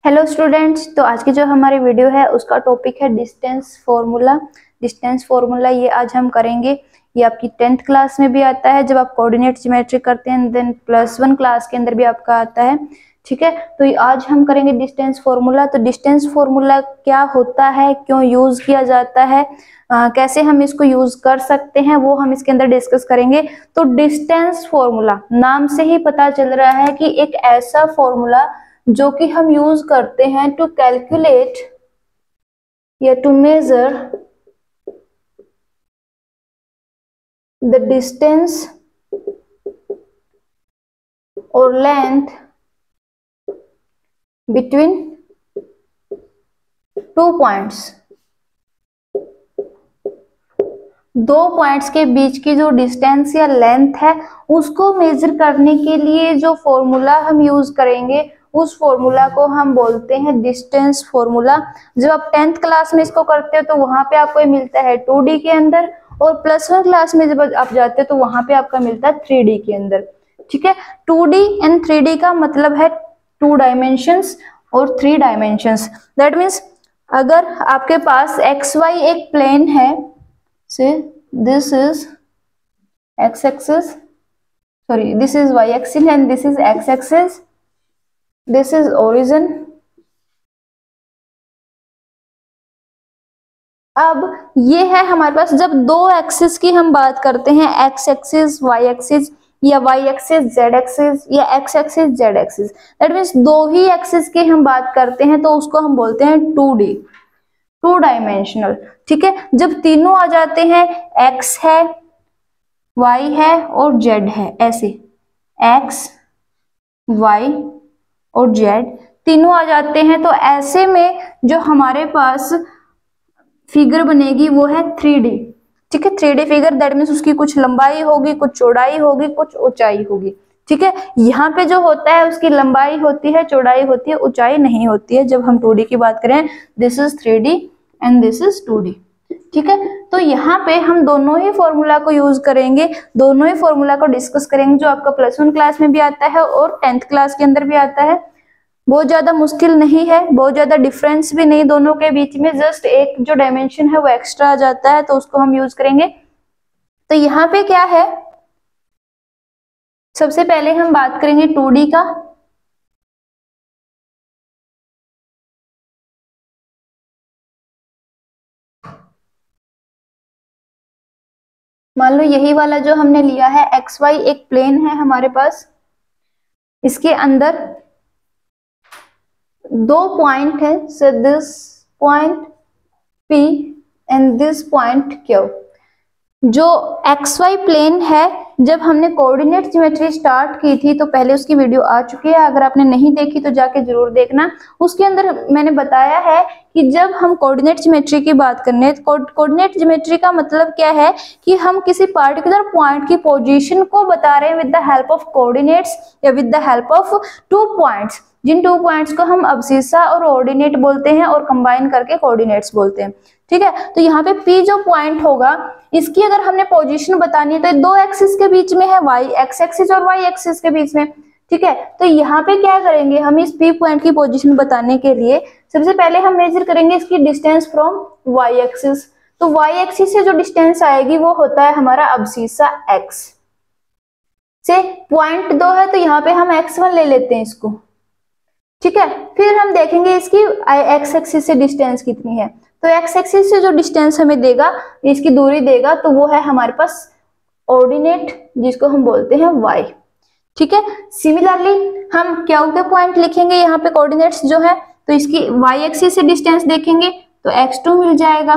Hello students, तो आज की जो हमारी वीडियो है उसका टॉपिक है डिस्टेंस फॉर्मूला। डिस्टेंस फॉर्मूला ये आज हम करेंगे। ये आपकी 10th क्लास में भी आता है जब आप कोऑर्डिनेट ज्योमेट्री करते हैं, देन +1 क्लास के अंदर भी आपका आता है। ठीक है, तो ये आज हम करेंगे डिस्टेंस फॉर्मूला। तो डिस्टेंस फॉर्मूला क्या होता है, क्यों यूज किया जाता है, कैसे हम इसको यूज कर सकते हैं, वो हम इसके अंदर डिस्कस करेंगे। तो डिस्टेंस फॉर्मूला नाम से ही पता चल रहा है कि एक ऐसा फॉर्मूला जो कि हम यूज करते हैं टू कैलकुलेट या टू मेजर द डिस्टेंस और लेंथ बिटवीन 2 पॉइंट्स। दो पॉइंट्स के बीच की जो डिस्टेंस या लेंथ है उसको मेजर करने के लिए जो फॉर्मूला हम यूज करेंगे उस फॉर्मूला को हम बोलते हैं डिस्टेंस फॉर्मूला। जब आप 10th क्लास में इसको करते हो तो वहां पे आपको मिलता है 2D के अंदर, और +1 क्लास में जब आप जाते हो तो वहां पे आपका मिलता है 3D के अंदर। ठीक है, 2D एंड 3D का मतलब है 2 डायमेंशंस और 3 डायमेंशंस। दैट मीन्स अगर आपके पास XY एक प्लेन है, से this is x axis, sorry, this is y axis and this is x axis, this is origin। अब ये है हमारे पास, जब दो एक्सिस की हम बात करते हैं, x एक्सिस y एक्सिस या y एक्सिस z एक्सिस या x axis z axis, that means दो ही एक्सिस की हम बात करते हैं तो उसको हम बोलते हैं 2D, 2 डायमेंशनल। ठीक है, जब तीनों आ जाते हैं, x है, y है और z है, ऐसे x y और z तीनों आ जाते हैं, तो ऐसे में जो हमारे पास फिगर बनेगी वो है 3D। ठीक है, 3D फिगर, दैट मीन्स उसकी कुछ लंबाई होगी, कुछ चौड़ाई होगी, कुछ ऊंचाई होगी। ठीक है, यहाँ पे जो होता है उसकी लंबाई होती है, चौड़ाई होती है, ऊंचाई नहीं होती है जब हम 2D की बात करें। This is 3D and this is 2D। ठीक है, तो यहाँ पे हम दोनों ही फॉर्मूला को यूज करेंगे, दोनों ही फॉर्मूला को डिस्कस करेंगे, जो आपका +1 क्लास में भी आता है और 10th क्लास के अंदर भी आता है। बहुत ज्यादा मुश्किल नहीं है, बहुत ज्यादा डिफरेंस भी नहीं दोनों के बीच में, जस्ट एक जो डायमेंशन है वो एक्स्ट्रा आ जाता है तो उसको हम यूज करेंगे। तो यहाँ पे क्या है, सबसे पहले हम बात करेंगे 2D का। मान लो यही वाला जो हमने लिया है, XY एक प्लेन है हमारे पास, इसके अंदर दो पॉइंट है, so this point P and this point Q। जो XY प्लेन है, जब हमने कोऑर्डिनेट ज्योमेट्री स्टार्ट की थी तो पहले उसकी वीडियो आ चुकी है, अगर आपने नहीं देखी तो जाके जरूर देखना। उसके अंदर मैंने बताया है कि जब हम कोऑर्डिनेट ज्योमेट्री की बात करने, कोऑर्डिनेट ज्योमेट्री का मतलब क्या है कि हम किसी पार्टिकुलर पॉइंट की पोजीशन को बता रहे हैं with the help of coordinates या with the help of 2 points, जिन 2 पॉइंट्स को हम अब्सिस्सा और ऑर्डिनेट बोलते हैं और कंबाइन करके कोऑर्डिनेट्स बोलते हैं। ठीक है, तो यहाँ पे P जो पॉइंट होगा, इसकी अगर हमने पोजीशन बतानी है तो दो एक्सिस के बीच में है, x एक्सिस और y एक्सिस के बीच में। ठीक है, तो यहाँ पे क्या करेंगे, हम इस P पॉइंट की पोजीशन बताने के लिए सबसे पहले हम मेजर करेंगे इसकी डिस्टेंस फ्रॉम y एक्सिस। तो y एक्सिस से जो डिस्टेंस आएगी वो होता है हमारा अब्सिस्सा x से। पॉइंट 2 है तो यहाँ पे हम x1 ले लेते हैं इसको। ठीक है, फिर हम देखेंगे इसकी x एक्सिस से डिस्टेंस कितनी है, तो x एक्सिस से जो डिस्टेंस हमें देगा, इसकी दूरी देगा, तो वो है हमारे पास ऑर्डिनेट, जिसको हम बोलते हैं y। ठीक है, सिमिलरली हम Q के पॉइंट लिखेंगे यहाँ पे कोऑर्डिनेट्स जो है, तो इसकी y एक्सिस से डिस्टेंस देखेंगे तो x2 मिल जाएगा,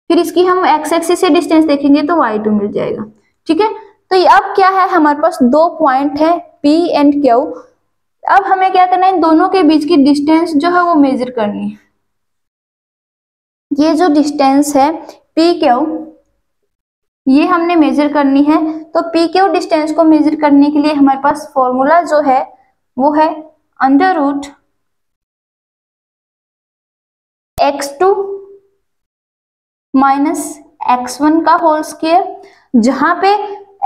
फिर इसकी हम x एक्सिस से डिस्टेंस देखेंगे तो y2 मिल जाएगा। ठीक है, तो ये अब क्या है, हमारे पास दो पॉइंट है P एंड Q। अब हमें क्या करना है, इन दोनों के बीच की डिस्टेंस जो है वो मेजर करनी है। ये जो डिस्टेंस है PQ, ये हमने मेजर करनी है। तो PQ डिस्टेंस को मेजर करने के लिए हमारे पास फॉर्मूला जो है वो है √x2 - x1 का होल स्क्वायर, जहां पे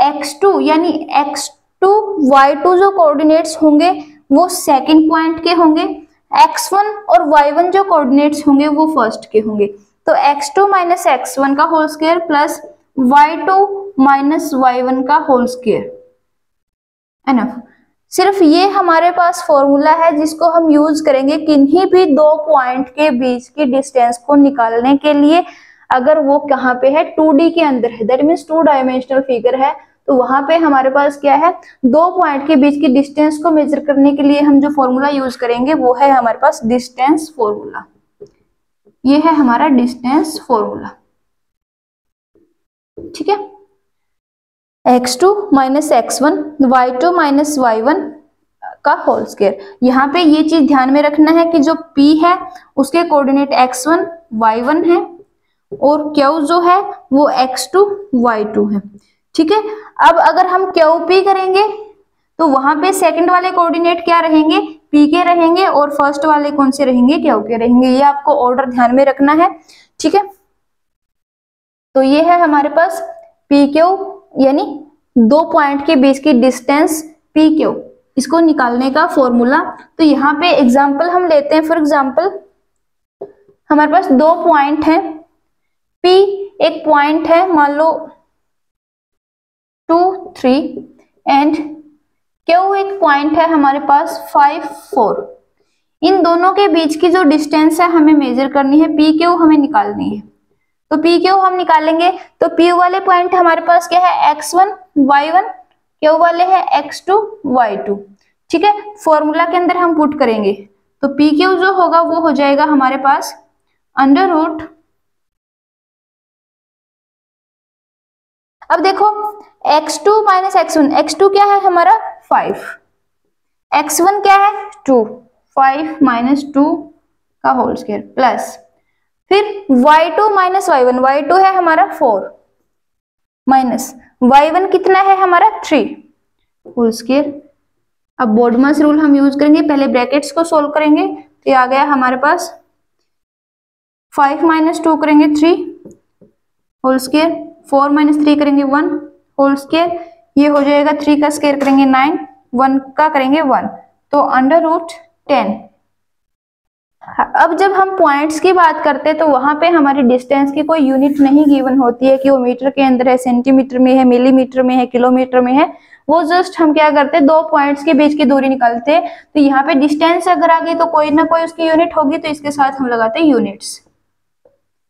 x2 यानी x2 y2 जो कोऑर्डिनेट्स होंगे वो सेकंड पॉइंट के होंगे, x1 और y1 जो कोऑर्डिनेट्स होंगे वो फर्स्ट के होंगे, तो x2 माइनस x1 का whole square plus y2 minus y1 का होल स्क्वायर। एनफ। सिर्फ ये हमारे पास फॉर्मूला है जिसको हम यूज करेंगे किन्हीं भी दो पॉइंट के बीच की डिस्टेंस को निकालने के लिए, अगर वो कहाँ पे है 2D के अंदर है, दैट मीन्स 2 डायमेंशनल फिगर है, तो वहां पे हमारे पास क्या है, दो पॉइंट के बीच की डिस्टेंस को मेजर करने के लिए हम जो फॉर्मूला यूज करेंगे वो है हमारे पास डिस्टेंस फॉर्मूला। ये है हमारा डिस्टेंस फॉर्मूला, ठीक है। x2 minus x1 y2 minus y1 का होल स्क्वायर। यहाँ पे ये चीज ध्यान में रखना है कि जो p है उसके कोऑर्डिनेट x1 y1 है और q जो है वो x2 y2 है, ठीक है। अब अगर हम QP करेंगे तो वहां पे सेकंड वाले कोऑर्डिनेट क्या रहेंगे, p के रहेंगे, और फर्स्ट वाले कौन से रहेंगे, q के रहेंगे। ये आपको ऑर्डर ध्यान में रखना है, ठीक है। तो ये है हमारे पास PQ यानी दो पॉइंट के बीच की डिस्टेंस PQ, इसको निकालने का फॉर्मूला। तो यहाँ पे एग्जांपल हम लेते हैं। फॉर एग्जांपल हमारे पास दो पॉइंट हैं, P एक पॉइंट है मान लो 2 3 एंड Q एक पॉइंट है हमारे पास 5 4। इन दोनों के बीच की जो डिस्टेंस है हमें मेजर करनी है, PQ हमें निकालनी है। तो PQ हम निकालेंगे तो P वाले पॉइंट हमारे पास क्या है, x1 y1, Q वाले है x2 y2, ठीक है। फॉर्मूला के अंदर हम पुट करेंगे तो PQ जो होगा वो हो जाएगा हमारे पास अंडर रूट, अब देखो x2 माइनस x1, x2 क्या है हमारा 5, x1 क्या है 2, 5 माइनस 2 का होल स्क्वायर प्लस फिर y2 माइनस y1, y2 है हमारा 4 माइनस y1 कितना है हमारा 3 होल स्क्वायर। अब बोर्डमास रूल हम यूज करेंगे, पहले ब्रैकेट्स को सोल्व करेंगे तो ये आ गया हमारे पास 5 माइनस 2 करेंगे 3 होल स्क्वायर, 4 माइनस 3 करेंगे 1 होल स्क्वायर, ये हो जाएगा 3 का स्क्वायर करेंगे 9, 1 का करेंगे 1, तो अंडर रूट 10। अब जब हम पॉइंट्स की बात करते हैं तो वहां पे हमारी डिस्टेंस की कोई यूनिट नहीं गिवन होती है कि वो मीटर के अंदर है, सेंटीमीटर में है, मिलीमीटर में है, किलोमीटर में है। वो जस्ट हम क्या करते हैं, दो पॉइंट्स के बीच की दूरी निकालते हैं। तो यहाँ पे डिस्टेंस अगर आ गई तो कोई ना कोई उसकी यूनिट होगी, तो इसके साथ हम लगाते हैं यूनिट्स।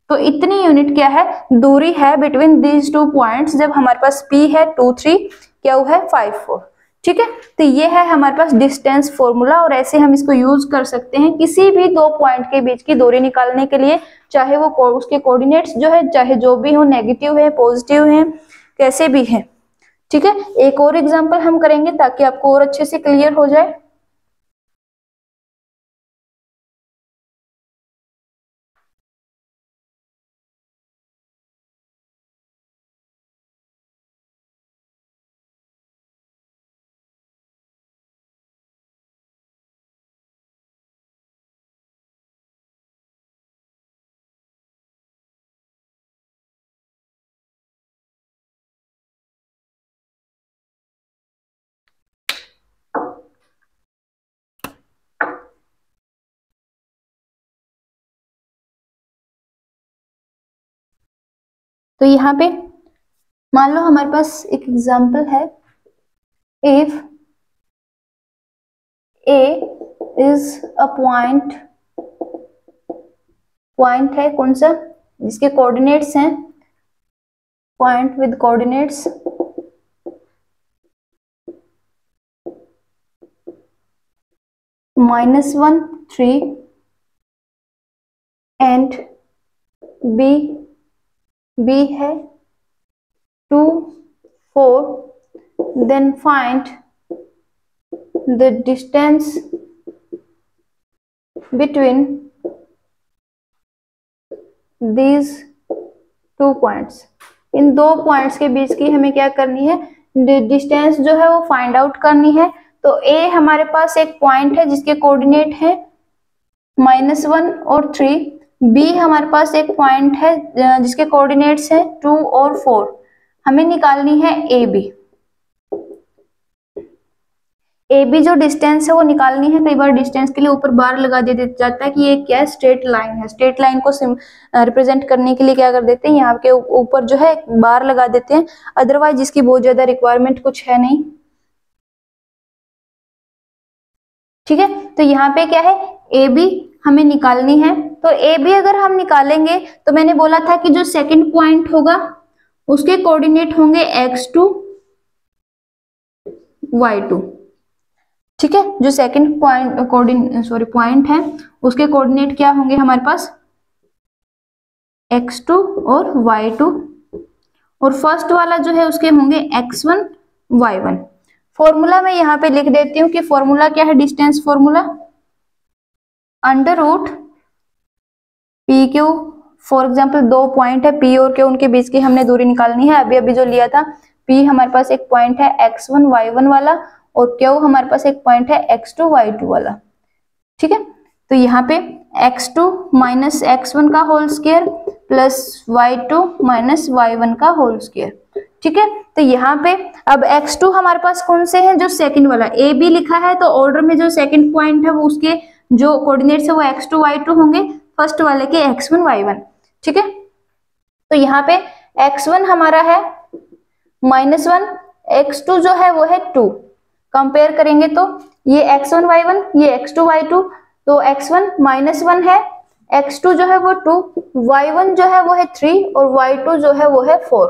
तो इतनी यूनिट क्या है, दूरी है बिटवीन दीज टू पॉइंट्स, जब हमारे पास P है 2 3, Q है 5 4, ठीक है। तो ये है हमारे पास डिस्टेंस फॉर्मूला, और ऐसे हम इसको यूज कर सकते हैं किसी भी दो पॉइंट के बीच की दूरी निकालने के लिए, चाहे वो उसके कोऑर्डिनेट्स जो है चाहे जो भी हो, नेगेटिव है पॉजिटिव है कैसे भी है, ठीक है। एक और एग्जांपल हम करेंगे ताकि आपको और अच्छे से क्लियर हो जाए। तो यहाँ पे मान लो हमारे पास एक एग्जांपल है, if A is a point है कौन सा, जिसके कोऑर्डिनेट्स हैं, point with coordinates -1 3 and B है 2 4, then find the distance between these two points। इन दो पॉइंट्स के बीच की हमें क्या करनी है, डिस्टेंस जो है वो फाइंड आउट करनी है। तो A हमारे पास एक पॉइंट है जिसके कोऑर्डिनेट है -1 और 3, B हमारे पास एक पॉइंट है जिसके कोऑर्डिनेट्स है 2 और 4, हमें निकालनी है AB। ए बी जो डिस्टेंस है वो निकालनी है। कई बार डिस्टेंस के लिए ऊपर बार लगा दे जाता है कि ये क्या है, स्ट्रेट लाइन है। स्ट्रेट लाइन को रिप्रेजेंट करने के लिए क्या कर देते हैं, यहाँ के ऊपर जो है बार लगा देते हैं। अदरवाइज इसकी बहुत ज्यादा रिक्वायरमेंट कुछ है नहीं। ठीक है, तो यहाँ पे क्या है, ए बी हमें निकालनी है। तो ए बी अगर हम निकालेंगे तो मैंने बोला था कि जो सेकंड पॉइंट होगा उसके कोऑर्डिनेट होंगे x2 y2। ठीक है, जो सेकंड पॉइंट है उसके कोऑर्डिनेट क्या होंगे हमारे पास, x2 और y2, और फर्स्ट वाला जो है उसके होंगे x1 y1। फॉर्मूला मैं यहाँ पे लिख देती हूँ कि फॉर्मूला क्या है, distance formula under root P Q. For example दो पॉइंट है पी और क्यू, उनके बीच की हमने दूरी निकालनी है। अभी अभी जो लिया था, पी हमारे पास एक पॉइंट है x1 y1 वाला, और क्यू हमारे पास एक पॉइंट है x2 y2 वाला। ठीक है, तो यहाँ पे x2 माइनस x1 का whole square plus y2 minus y1 का होल स्क्वायर। ठीक है, तो यहाँ पे अब x2 हमारे पास कौन से हैं, जो सेकंड वाला ए बी लिखा है, तो ऑर्डर में जो सेकंड पॉइंट है वो उसके जो कोऑर्डिनेट्स है वो x2 y2 होंगे, फर्स्ट वाले के x1 y1। ठीक है, तो यहाँ पे x1 हमारा है -1, x2 जो है वो है 2। कंपेयर करेंगे तो ये x1 y1, ये x2 y2, तो x1 -1 है, x2 जो है वो 2, y1 जो है वो है 3 और y2 जो है वो है 4।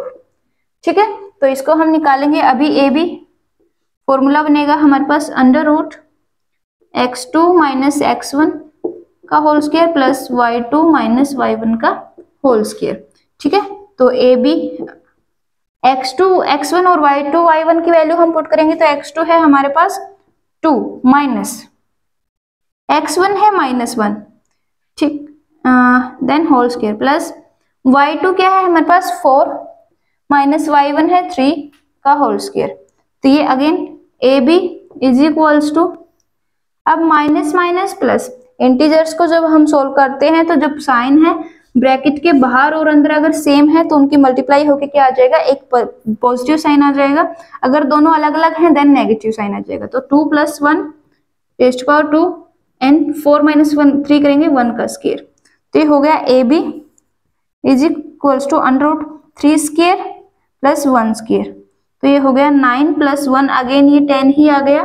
ठीक है, तो इसको हम निकालेंगे अभी। ए बी फॉर्मूला बनेगा हमारे पास under root x2 minus x1 का whole square plus y2 minus y1 का होल स्क्वायर। ठीक है, तो ए बी x2 x1 और y2 y1 की वैल्यू हम पुट करेंगे तो x2 है हमारे पास 2 माइनस x1 है -1, ठीक, then whole square plus y2 क्या है हमारे पास 4 माइनस y1 है 3 का होल स्क्वायर। तो ये again A B is equals to, अब माइनस माइनस प्लस, इंटीजर्स को जब हम सोल्व करते हैं तो जब साइन है ब्रैकेट के बाहर और अंदर अगर सेम है तो उनकी मल्टीप्लाई होके क्या आ जाएगा, एक पॉजिटिव साइन आ जाएगा। अगर दोनों अलग अलग हैं देन नेगेटिव साइन आ जाएगा। तो 2 + 1 टेस्ट पावर 2 एंड 4 - 1 3 करेंगे 1 का स्क्वायर। तो ये हो गया A B is equals to under root 3 square plus 1 square. तो ये हो गया 9 + 1, अगेन ये 10 ही आ गया।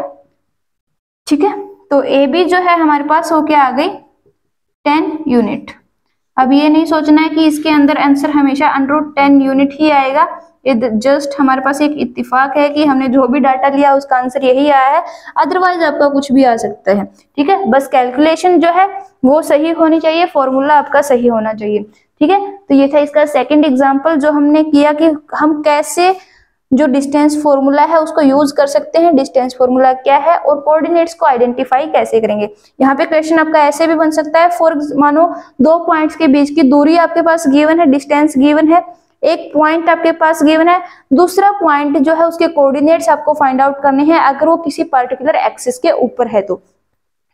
ठीक है, तो ए बी जो है हमारे पास हो क्या आ गई 10 यूनिट। अब ये नहीं सोचना है कि इसके अंदर आंसर हमेशा अंडर रूट 10 यूनिट ही आएगा। ये जस्ट हमारे पास एक इत्तेफाक है कि हमने जो भी डाटा लिया उसका आंसर यही आया है, अदरवाइज आपका कुछ भी आ सकता है। ठीक है, बस कैलकुलेशन जो है वो सही होनी चाहिए, फॉर्मूला आपका सही होना चाहिए। ठीक है, तो ये था इसका सेकंड एग्जांपल जो हमने किया कि हम कैसे जो डिस्टेंस फॉर्मूला है उसको यूज कर सकते हैं, डिस्टेंस फॉर्मूला क्या है और कोऑर्डिनेट्स को आइडेंटिफाई कैसे करेंगे। यहाँ पे क्वेश्चन आपका ऐसे भी बन सकता है, फॉर मानो दो पॉइंट्स के बीच की दूरी आपके पास गिवन है, डिस्टेंस गिवन है, एक पॉइंट आपके पास गिवन है, दूसरा पॉइंट जो है उसके कोऑर्डिनेट्स आपको फाइंड आउट करने हैं अगर वो किसी पर्टिकुलर एक्सिस के ऊपर है तो।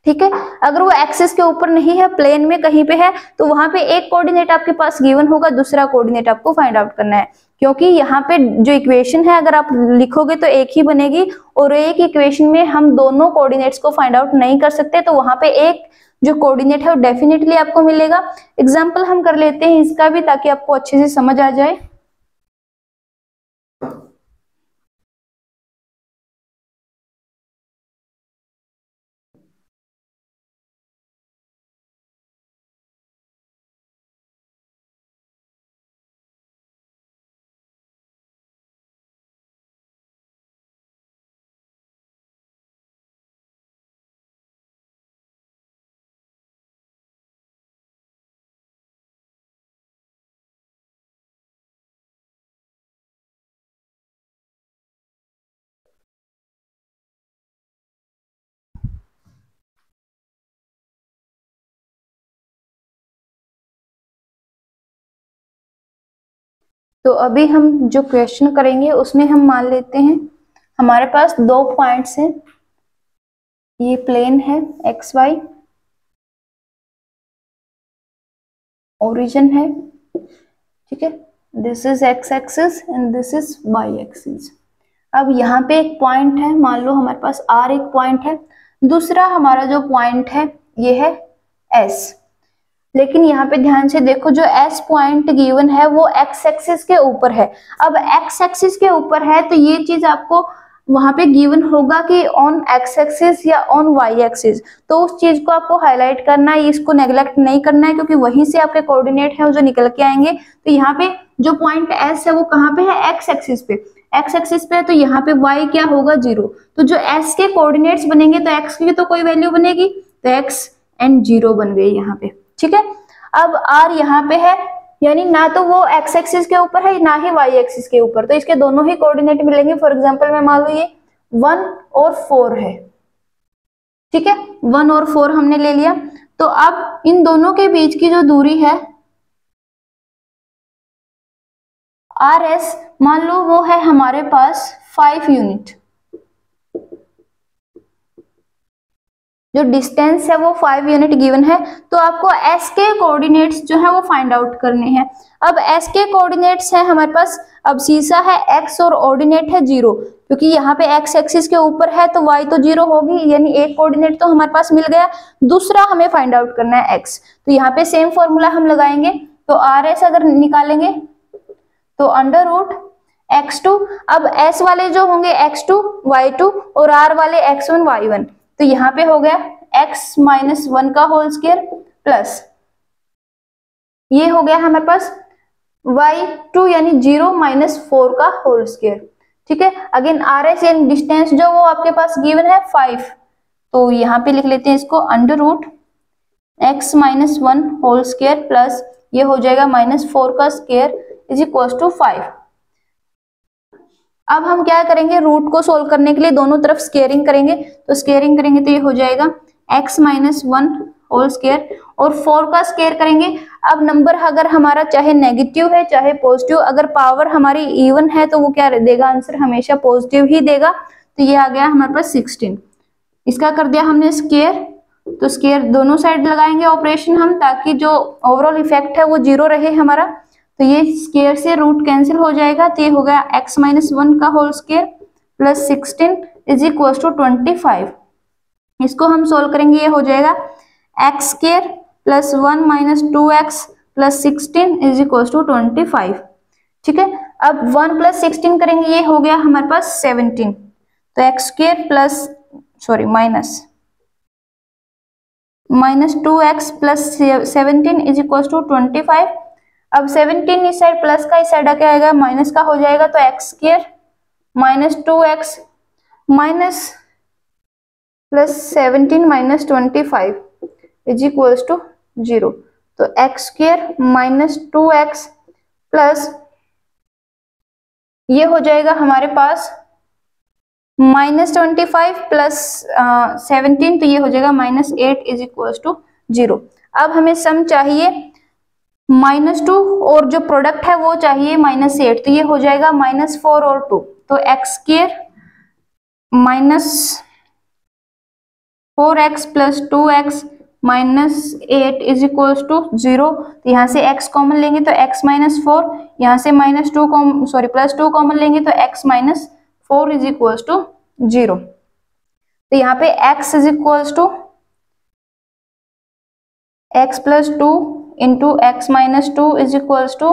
ठीक है, अगर वो एक्सिस के ऊपर नहीं है, प्लेन में कहीं पे है, तो वहां पे एक कोऑर्डिनेट आपके पास गिवन होगा, दूसरा कोऑर्डिनेट आपको फाइंड आउट करना है। क्योंकि यहाँ पे जो इक्वेशन है अगर आप लिखोगे तो एक ही बनेगी और एक इक्वेशन में हम दोनों कोऑर्डिनेट्स को फाइंड आउट नहीं कर सकते, तो वहां पे एक जो कोऑर्डिनेट है वो डेफिनेटली आपको मिलेगा। एग्जाम्पल हम कर लेते हैं इसका भी ताकि आपको अच्छे से समझ आ जाए। तो अभी हम जो क्वेश्चन करेंगे उसमें हम मान लेते हैं हमारे पास दो पॉइंट्स हैं, ये प्लेन है एक्स वाई, ओरिजिन है, ठीक है, this is X axis and this is Y axis. अब यहाँ पे एक पॉइंट है, मान लो हमारे पास R एक पॉइंट है, दूसरा हमारा जो पॉइंट है ये है S। लेकिन यहाँ पे ध्यान से देखो, जो S पॉइंट गिवन है वो x एक्सिस के ऊपर है। अब x एक्सिस के ऊपर है तो ये चीज आपको वहां पे गिवन होगा कि ऑन x एक्सिस या ऑन y एक्सिस, तो उस चीज को आपको हाईलाइट करना है, इसको नेग्लेक्ट नहीं करना है, क्योंकि वहीं से आपके कोऑर्डिनेट है जो निकल के आएंगे। तो यहाँ पे जो पॉइंट S है वो कहाँ पे है, x एक्सिस पे। x एक्सिस पे है तो यहाँ पे y क्या होगा, 0। तो जो S के कोऑर्डिनेट्स बनेंगे तो x की तो कोई वैल्यू बनेगी, तो x एंड 0 बन गई यहाँ पे, ठीक है। अब R यहाँ पे है, यानी ना तो वो x एक्सिस के ऊपर है ना ही y एक्सिस के ऊपर, तो इसके दोनों ही कोऑर्डिनेट मिलेंगे। फॉर एग्जांपल मैं मान लो ये 1 और 4 है, ठीक है, 1 और 4 हमने ले लिया। तो अब इन दोनों के बीच की जो दूरी है RS, मान लो वो है हमारे पास 5 यूनिट, जो डिस्टेंस है वो 5 यूनिट गिवन है। तो आपको S के कोऑर्डिनेट्स जो है वो फाइंड आउट करने हैं। अब S के कोऑर्डिनेट्स है हमारे पास, अब सीसा है x और ऑर्डिनेट है 0, क्योंकि यहाँ पे x एक्सिस के ऊपर है तो y तो 0 होगी, यानी एक कोऑर्डिनेट तो हमारे पास मिल गया। दूसरा हमें फाइंड आउट करना है x, तो यहाँ पे सेम फॉर्मूला हम लगाएंगे। तो RS अगर निकालेंगे तो अंडर रूट x2, अब S वाले जो होंगे x2 y2 और R वाले x1 y1, तो यहाँ पे हो गया x माइनस 1 का होल स्क्वायर प्लस ये हो गया हमारे पास y2 यानी 0 माइनस 4 का होल स्क्वायर, ठीक है। अगेन RS यानी डिस्टेंस जो वो आपके पास गिवन है 5, तो यहाँ पे लिख लेते हैं इसको under root x minus 1 whole square plus ये हो जाएगा माइनस 4 का स्क्वायर इज इक्वल टू 5। अब हम क्या करेंगे, रूट को सोल्व करने के लिए दोनों तरफ स्क्वायरिंग करेंगे, तो स्क्वायरिंग करेंगे तो ये हो जाएगा x माइनस 1 होल स्क्वायर और 4 का स्क्वायर करेंगे। अब नंबर अगर हमारा चाहे नेगेटिव है चाहे पॉजिटिव, अगर पावर हमारी इवन है तो वो क्या देगा, आंसर हमेशा पॉजिटिव ही देगा। तो ये आ गया हमारे पास 16, इसका कर दिया हमने स्क्वायर, तो स्क्वायर दोनों साइड लगाएंगे ऑपरेशन हम, ताकि जो ओवरऑल इफेक्ट है वो 0 रहे हमारा। तो ये स्क्वायर से रूट कैंसिल हो जाएगा, तो ये हो गया x माइनस 1 का whole square plus 16 is equal to 25। इसको हम सोल्व करेंगे, ये हो जाएगा x square plus 1 minus 2x plus 16 is equal to 25, ठीक है। अब 1 प्लस 16 करेंगे, ये हो गया हमारे पास 17, तो x square plus minus 2x plus 17 is equal to 25। अब 17 इस साइड प्लस का, इस साइड क्या आएगा माइनस का हो जाएगा, तो x square minus 2x minus plus 17 minus 25 is equal to 0। तो x square minus 2x plus ये हो जाएगा हमारे पास माइनस 25 प्लस 17, तो ये हो जाएगा माइनस 8 इज इक्वल टू 0। अब हमें सम चाहिए -2 और जो प्रोडक्ट है वो चाहिए -8, तो ये हो जाएगा -4 और 2, तो x square minus 4x plus 2x minus 8 is equal to 0। तो यहाँ से x कॉमन लेंगे तो x माइनस 4, यहाँ से प्लस 2 कॉमन लेंगे तो x minus 4 is equal to 0। तो यहाँ पे x is equal to x plus 2 into x minus 2 is equal to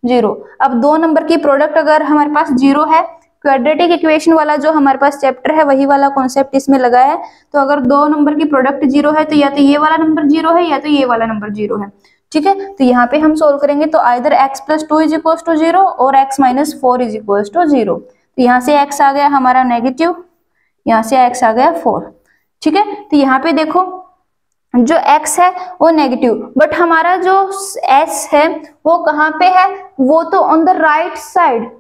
0। अब दो नंबर की प्रोडक्ट अगर हमारे पास 0 है, क्वाड्रेटिक इक्वेशन वाला जो हमारे पास चैप्टर है वही वाला कॉन्सेप्ट इसमें लगाया है। तो अगर दो नंबर की प्रोडक्ट 0 है तो या तो ये वाला नंबर 0 है या तो ये वाला नंबर 0 है, ठीक है। तो यहाँ पे हम सोल्व करेंगे तो either x plus 2 is equal to 0 और x minus 4 is equal to 0। तो यहाँ से x आ गया हमारा नेगेटिव, यहाँ से x आ गया 4, ठीक है। तो यहाँ पे देखो जो x है वो नेगेटिव, बट हमारा जो s है वो कहाँ पे है, वो तो on the right side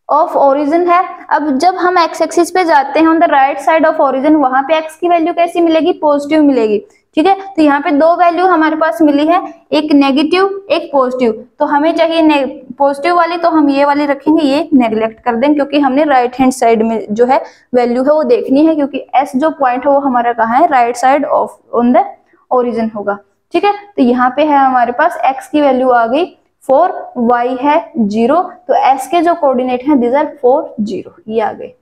of origin है। अब जब हम x एक्सिस पे जाते हैं on the right side of origin, वहां पे x की वैल्यू कैसी मिलेगी, पॉजिटिव मिलेगी, ठीक है। तो यहाँ पे दो वैल्यू हमारे पास मिली है, एक नेगेटिव एक पॉजिटिव, तो हमें चाहिए पॉजिटिव वाली, तो हम ये वाली रखेंगे, ये नेग्लेक्ट कर देंगे क्योंकि हमने राइट हैंड साइड में जो है वैल्यू है वो देखनी है, क्योंकि s जो पॉइंट है वो हमारा कहाँ है, right side of on the origin होगा, ठीक है। तो यहाँ पे है हमारे पास x की वैल्यू आ गई 4, y है 0, तो s के जो कोऑर्डिनेट हैं दिस आर 4, 0, ये आ गए।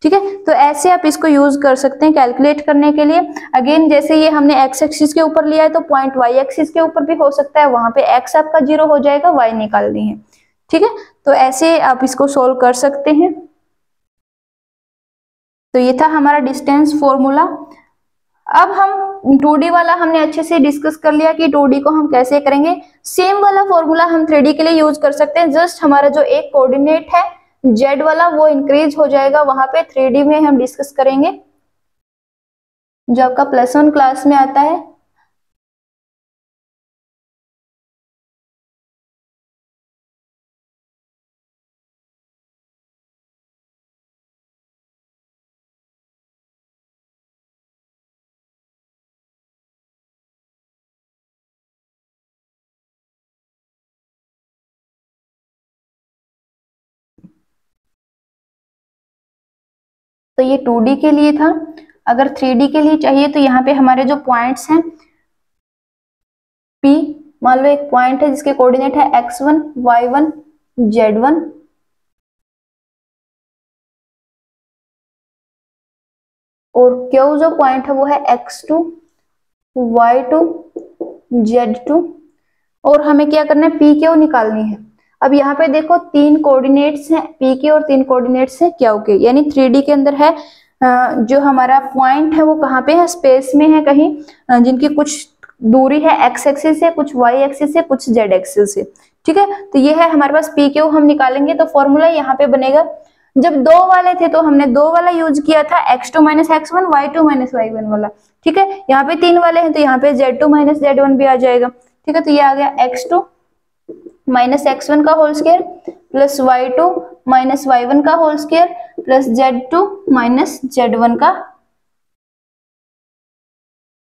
ठीक है, तो ऐसे आप इसको यूज कर सकते हैं कैलकुलेट करने के लिए। अगेन जैसे ये हमने x एक्सिस के ऊपर लिया है तो पॉइंट y एक्सिस के ऊपर भी हो सकता है, वहां पे x आपका 0 हो जाएगा, y निकालनी है। ठीक है, तो ऐसे आप इसको सोल्व कर सकते हैं। तो ये था हमारा डिस्टेंस फॉर्मूला। अब हम 2D वाला हमने अच्छे से डिस्कस कर लिया कि 2D को हम कैसे करेंगे। सेम वाला फॉर्मूला हम 3D के लिए यूज कर सकते हैं। जस्ट हमारा जो एक कोऑर्डिनेट है Z वाला वो इंक्रीज हो जाएगा, वहां पे 3D में हम डिस्कस करेंगे जो आपका +1 क्लास में आता है। तो ये 2D के लिए था। अगर 3D के लिए चाहिए तो यहाँ पे हमारे जो पॉइंट्स हैं P, मान लो एक पॉइंट है जिसके कोऑर्डिनेट है x1, y1, z1, और Q जो पॉइंट है वो है x2, y2, z2, और हमें क्या करना है, PQ निकालनी है। अब यहाँ पे देखो 3 कोऑर्डिनेट्स हैं PQ और 3 कोऑर्डिनेट्स हैं Q के, यानी 3D के अंदर है। जो हमारा पॉइंट है वो कहाँ पे है, स्पेस में है कहीं, जिनकी कुछ दूरी है x एक्सिस से, कुछ y एक्सिस से, कुछ z एक्सिस से। ठीक है, तो ये है हमारे पास PQ हम निकालेंगे। तो फॉर्मूला यहाँ पे बनेगा, जब 2 वाले थे तो हमने 2 वाला यूज किया था, x2 - x1, y2 - y1 वाला। ठीक है, यहाँ पे 3 वाले हैं तो यहाँ पे z2 - z1 भी आ जाएगा। ठीक है, तो ये आ गया x2 - x1 का whole square plus y2 - y1 का whole square plus z2 - z1 का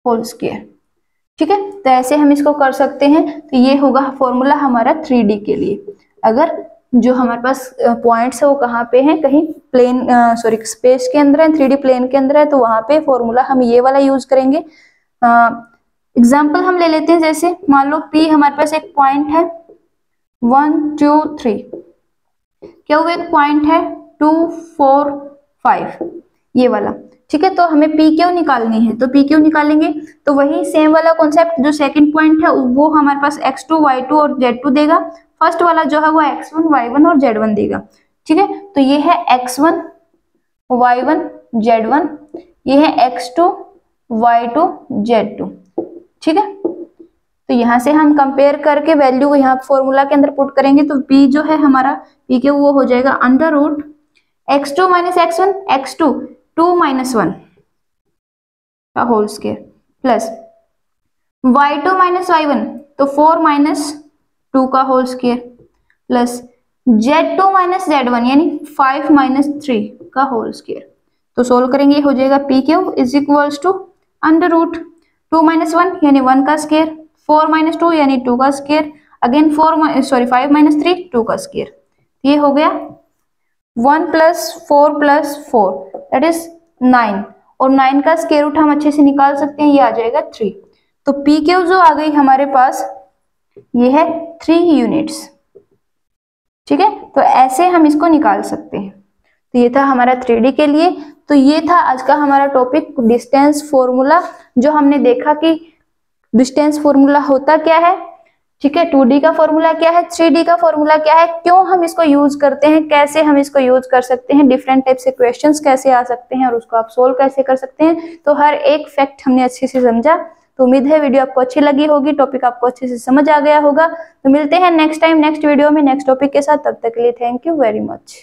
होल स्क्वायर। ठीक है, तो ऐसे हम इसको कर सकते हैं। तो ये होगा फॉर्मूला हमारा 3D के लिए। अगर जो हमारे पास पॉइंट्स है वो कहाँ पे हैं, कहीं प्लेन सॉरी स्पेस के अंदर है, 3D प्लेन के अंदर है, तो वहां पे फॉर्मूला हम ये वाला यूज करेंगे। एग्जाम्पल हम ले लेते हैं, जैसे मान लो P हमारे पास एक पॉइंट है 1 2 3, क्या वो एक पॉइंट है 2 4 5, ये वाला। ठीक है, तो हमें PQ निकालनी है, तो PQ निकालेंगे तो वही सेम वाला कॉन्सेप्ट, जो सेकंड पॉइंट है वो हमारे पास x2 y2 और z2 देगा, फर्स्ट वाला जो है वो x1 y1 और z1 देगा। ठीक है, तो ये है x1 y1 z1, ये है x2 y2 z2। ठीक है, तो यहां से हम कंपेयर करके वैल्यू यहाँ फॉर्मूला के अंदर पुट करेंगे, तो P जो है हमारा PQ वो हो जाएगा under root x2 - x1 x2 2 - 1 का whole square plus y2 - y1 तो 4 - 2 का whole square plus z2 - z1 यानी 5 - 3 का होल स्क्वायर। तो सोल्व करेंगे, हो जाएगा PQ is equals to under root 2 - 1 यानी 1 का स्क्वायर, 4 - 2 यानी 2 का स्क्वायर, अगेन 5 - 3 2 का स्क्वायर। ये हो गया 1 + 4 + 4 दैट इज 9, और 9 का स्क्वायर रूट हम अच्छे से निकाल सकते हैं, ये आ जाएगा 3। तो PQ जो आ गई हमारे पास ये है 3 यूनिट्स। ठीक है, तो ऐसे हम इसको निकाल सकते हैं। तो ये था हमारा 3D के लिए। तो ये था आज का हमारा टॉपिक डिस्टेंस फॉर्मूला, जो हमने देखा कि डिस्टेंस फॉर्मूला होता क्या है। ठीक है, 2D का फॉर्मूला क्या है, 3D का फॉर्मूला क्या है, क्यों हम इसको यूज करते हैं, कैसे हम इसको यूज कर सकते हैं, डिफरेंट टाइप से क्वेश्चंस कैसे आ सकते हैं और उसको आप सोल्व कैसे कर सकते हैं। तो हर एक फैक्ट हमने अच्छे से समझा। तो उम्मीद है वीडियो आपको अच्छी लगी होगी, टॉपिक आपको अच्छे से समझ आ गया होगा। तो मिलते हैं नेक्स्ट टाइम नेक्स्ट वीडियो में नेक्स्ट टॉपिक के साथ, तब तक के लिए थैंक यू वेरी मच।